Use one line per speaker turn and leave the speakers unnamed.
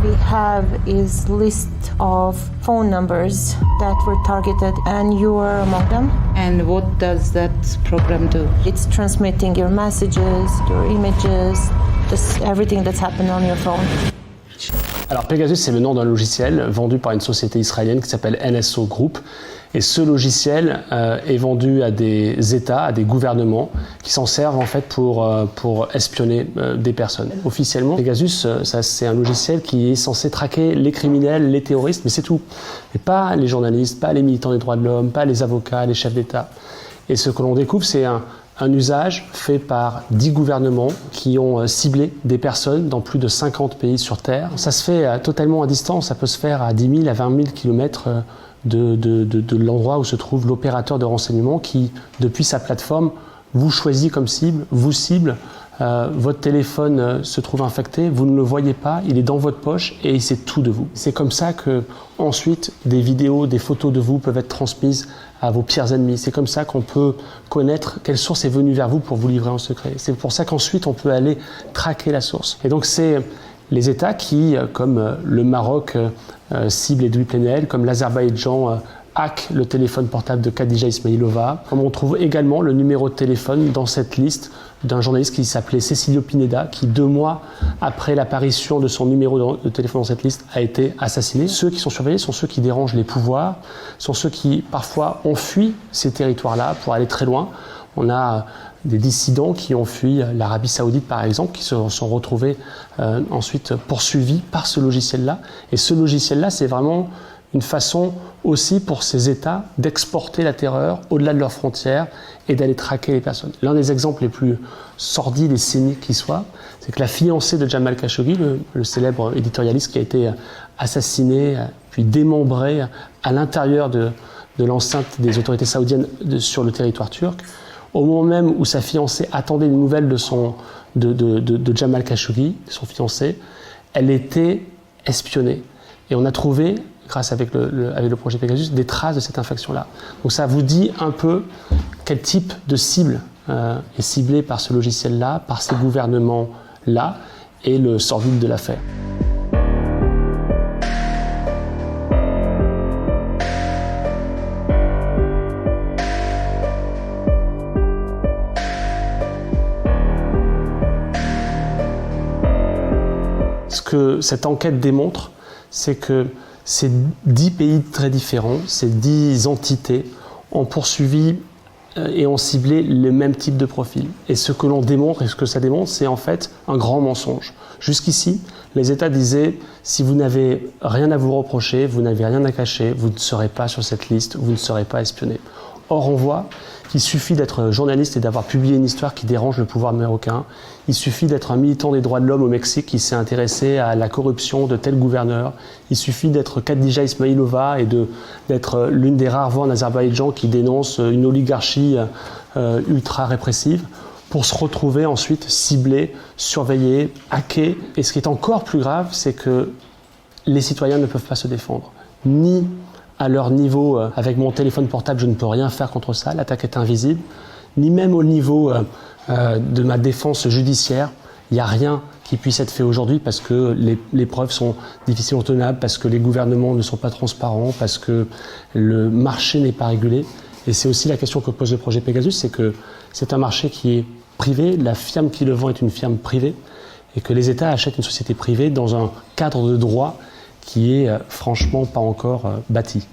we have is list of phone numbers that were targeted, and you are among them.
And what does that program do?
It's transmitting your messages, your images, just everything that's happened on your phone.
Alors Pegasus, c'est le nom d'un logiciel vendu par une société israélienne qui s'appelle NSO Group. Et ce logiciel est vendu à des États, à des gouvernements qui s'en servent en fait pour espionner des personnes. Officiellement, Pegasus, c'est un logiciel qui est censé traquer les criminels, les terroristes, mais c'est tout. Mais pas les journalistes, pas les militants des droits de l'homme, pas les avocats, les chefs d'État. Et ce que l'on découvre, c'est un usage fait par 10 gouvernements qui ont ciblé des personnes dans plus de 50 pays sur Terre. Ça se fait totalement à distance, ça peut se faire à 10 000 à 20 000 kilomètres de l'endroit où se trouve l'opérateur de renseignement qui, depuis sa plateforme, vous choisit comme cible, vous cible. Votre téléphone se trouve infecté, vous ne le voyez pas, il est dans votre poche et il sait tout de vous. C'est comme ça que ensuite des vidéos, des photos de vous peuvent être transmises à vos pires ennemis. C'est comme ça qu'on peut connaître quelle source est venue vers vous pour vous livrer en secret. C'est pour ça qu'ensuite on peut aller traquer la source. Et donc c'est les États qui, comme le Maroc, cible Edoui Plenel, comme l'Azerbaïdjan hack le téléphone portable de Khadija Ismailova. Comme on trouve également le numéro de téléphone dans cette liste d'un journaliste qui s'appelait Cecilio Pineda, qui 2 mois après l'apparition de son numéro de téléphone dans cette liste a été assassiné. Ceux qui sont surveillés sont ceux qui dérangent les pouvoirs, sont ceux qui parfois ont fui ces territoires-là pour aller très loin. On a des dissidents qui ont fui l'Arabie Saoudite par exemple, qui se sont retrouvés ensuite poursuivis par ce logiciel-là. Et ce logiciel-là, c'est vraiment une façon aussi pour ces États d'exporter la terreur au-delà de leurs frontières et d'aller traquer les personnes. L'un des exemples les plus sordides et cyniques qui soit, c'est que la fiancée de Jamal Khashoggi, le célèbre éditorialiste qui a été assassiné puis démembré à l'intérieur de l'enceinte des autorités saoudiennes sur le territoire turc, au moment même où sa fiancée attendait des nouvelles de Jamal Khashoggi, son fiancé, elle était espionnée. Et on a trouvé, grâce avec le projet Pegasus, des traces de cette infection-là. Donc ça vous dit un peu quel type de cible est ciblé par ce logiciel-là, par ces gouvernements-là, et le sordide de l'affaire. Ce que cette enquête démontre, c'est que ces 10 pays très différents, ces 10 entités ont poursuivi et ont ciblé le même type de profil. Et ce que l'on démontre et ce que ça démontre, c'est en fait un grand mensonge. Jusqu'ici, les États disaient « si vous n'avez rien à vous reprocher, vous n'avez rien à cacher, vous ne serez pas sur cette liste, vous ne serez pas espionné ». Or, on voit qu'il suffit d'être journaliste et d'avoir publié une histoire qui dérange le pouvoir marocain. Il suffit d'être un militant des droits de l'homme au Mexique qui s'est intéressé à la corruption de tel gouverneur. Il suffit d'être Khadija Ismailova et d'être l'une des rares voix en Azerbaïdjan qui dénonce une oligarchie ultra répressive pour se retrouver ensuite ciblé, surveillé, hacké. Et ce qui est encore plus grave, c'est que les citoyens ne peuvent pas se défendre. Ni à leur niveau, avec mon téléphone portable, je ne peux rien faire contre ça, l'attaque est invisible, ni même au niveau de ma défense judiciaire, il n'y a rien qui puisse être fait aujourd'hui parce que les preuves sont difficilement tenables, parce que les gouvernements ne sont pas transparents, parce que le marché n'est pas régulé. Et c'est aussi la question que pose le projet Pegasus, c'est que c'est un marché qui est privé, la firme qui le vend est une firme privée, et que les États achètent une société privée dans un cadre de droit qui est franchement pas encore bâti.